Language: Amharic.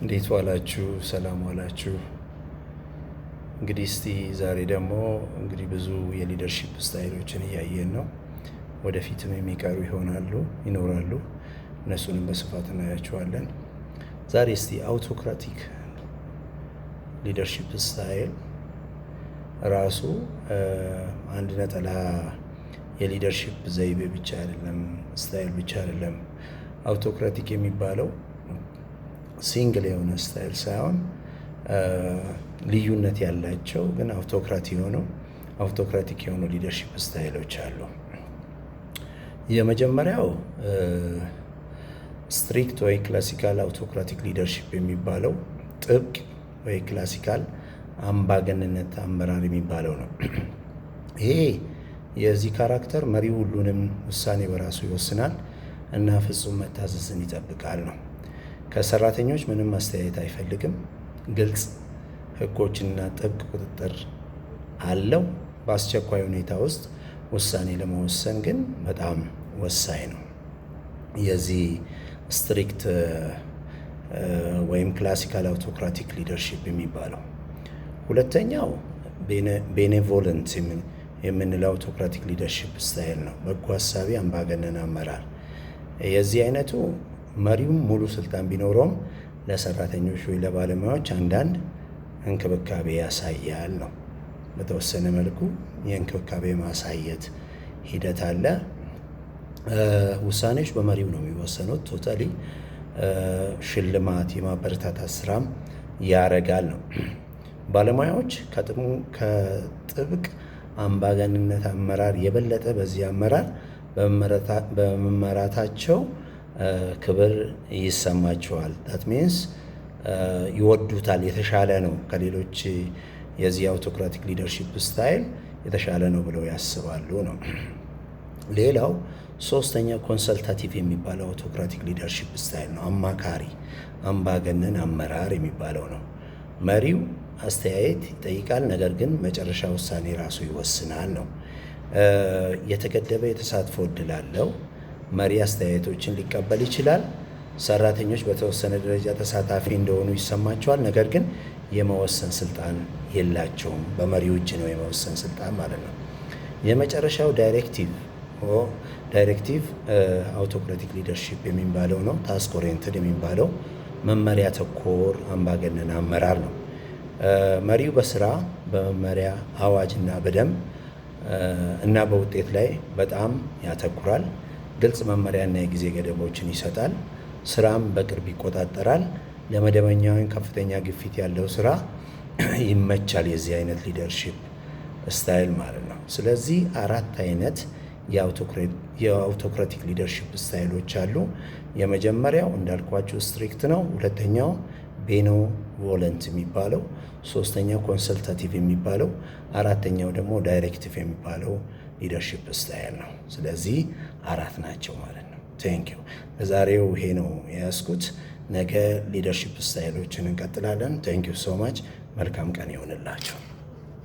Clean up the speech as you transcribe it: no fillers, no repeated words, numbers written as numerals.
እንዴት ዋላችሁ? ሰላም ዋላችሁ? እንግዲህ እስቲ ዛሬ ደግሞ ብዙ የሊደርሺፕ ስታይሎችን እያየን ነው። ወደፊትም የሚቀሩ ይኖራሉ። እነሱንም በስፋት እናያቸዋለን። ዛሬ እስቲ አውቶክራቲክ ሊደርሺፕ ስታይል ራሱ አንድ ነጠላ የሊደርሺፕ ዘይቤ ብቻ አይደለም፣ ስታይል ብቻ አይደለም። አውቶክራቲክ የሚባለው ሲንግል የሆነ ስታይል ሳይሆን ልዩነት ያላቸው ግን አውቶክራቲክ የሆኑ ሊደርሺፕ ስታይሎች አሉ። የመጀመሪያው ስትሪክት ወይ ክላሲካል አውቶክራቲክ ሊደርሺፕ የሚባለው ጥብቅ ወይ ክላሲካል አምባገነንነት አመራር የሚባለው ነው። ይሄ የዚህ ካራክተር መሪው ሁሉንም ውሳኔ በራሱ ይወስናል እና ፍጹም መታዘዝን ይጠብቃል ነው። ከሰራተኞች ምንም አስተያየት አይፈልግም። ግልጽ ሕጎችና ጥብቅ ቁጥጥር አለው። በአስቸኳይ ሁኔታ ውስጥ ውሳኔ ለመወሰን ግን በጣም ወሳኝ ነው። የዚህ ስትሪክት ወይም ክላሲካል አውቶክራቲክ ሊደርሺፕ የሚባለው። ሁለተኛው ቤኔቮለንት የምንለው አውቶክራቲክ ሊደርሺፕ ስታይል ነው። በጎ ሀሳቢ አምባገነን አመራር። የዚህ አይነቱ መሪውም ሙሉ ስልጣን ቢኖረውም ለሰራተኞች ወይ ለባለሙያዎች አንዳንድ እንክብካቤ ያሳያል ነው። በተወሰነ መልኩ የእንክብካቤ ማሳየት ሂደት አለ። ውሳኔዎች በመሪው ነው የሚወሰኑት። ቶታሊ ሽልማት የማበረታታት ስራም ያረጋል ነው። ባለሙያዎች ከጥብቅ አምባገንነት አመራር የበለጠ በዚህ አመራር በመመራታቸው ክብር ይሰማቸዋል። ዳት ሚንስ ይወዱታል። የተሻለ ነው፣ ከሌሎች የዚህ አውቶክራቲክ ሊደርሺፕ ስታይል የተሻለ ነው ብለው ያስባሉ ነው። ሌላው ሶስተኛ ኮንሰልታቲቭ የሚባለው አውቶክራቲክ ሊደርሺፕ ስታይል ነው። አማካሪ አምባገነን አመራር የሚባለው ነው። መሪው አስተያየት ይጠይቃል፣ ነገር ግን መጨረሻ ውሳኔ ራሱ ይወስናል ነው። የተገደበ የተሳትፎ እድል አለው። መሪ አስተያየቶችን ሊቀበል ይችላል። ሰራተኞች በተወሰነ ደረጃ ተሳታፊ እንደሆኑ ይሰማቸዋል፣ ነገር ግን የመወሰን ስልጣን የላቸውም። በመሪው እጅ ነው የመወሰን ስልጣን ማለት ነው። የመጨረሻው ዳይሬክቲቭ አውቶክራቲክ ሊደርሺፕ የሚባለው ነው። ታስክ ኦሪየንትድ የሚባለው መመሪያ ተኮር አምባገነን አመራር ነው። መሪው በስራ በመመሪያ አዋጅ እና በደንብ እና በውጤት ላይ በጣም ያተኩራል። ግልጽ መመሪያና የጊዜ ገደቦችን ይሰጣል። ስራም በቅርብ ይቆጣጠራል። ለመደበኛ ወይም ከፍተኛ ግፊት ያለው ስራ ይመቻል። የዚህ አይነት ሊደርሺፕ ስታይል ማለት ነው። ስለዚህ አራት አይነት የአውቶክራቲክ ሊደርሺፕ ስታይሎች አሉ። የመጀመሪያው እንዳልኳችሁ ስትሪክት ነው። ሁለተኛው ቤኔቮለንት የሚባለው፣ ሶስተኛው ኮንሰልታቲቭ የሚባለው፣ አራተኛው ደግሞ ዳይሬክቲቭ የሚባለው ሊደርሺፕ ስታይል ነው። ስለዚህ አራት ናቸው ማለት ነው። ቴንኪው። ለዛሬው ይሄ ነው የያዝኩት። ነገ ሊደርሺፕ ስታይሎችን እንቀጥላለን። ቴንኪው ሶ ማች። መልካም ቀን ይሆንላቸው።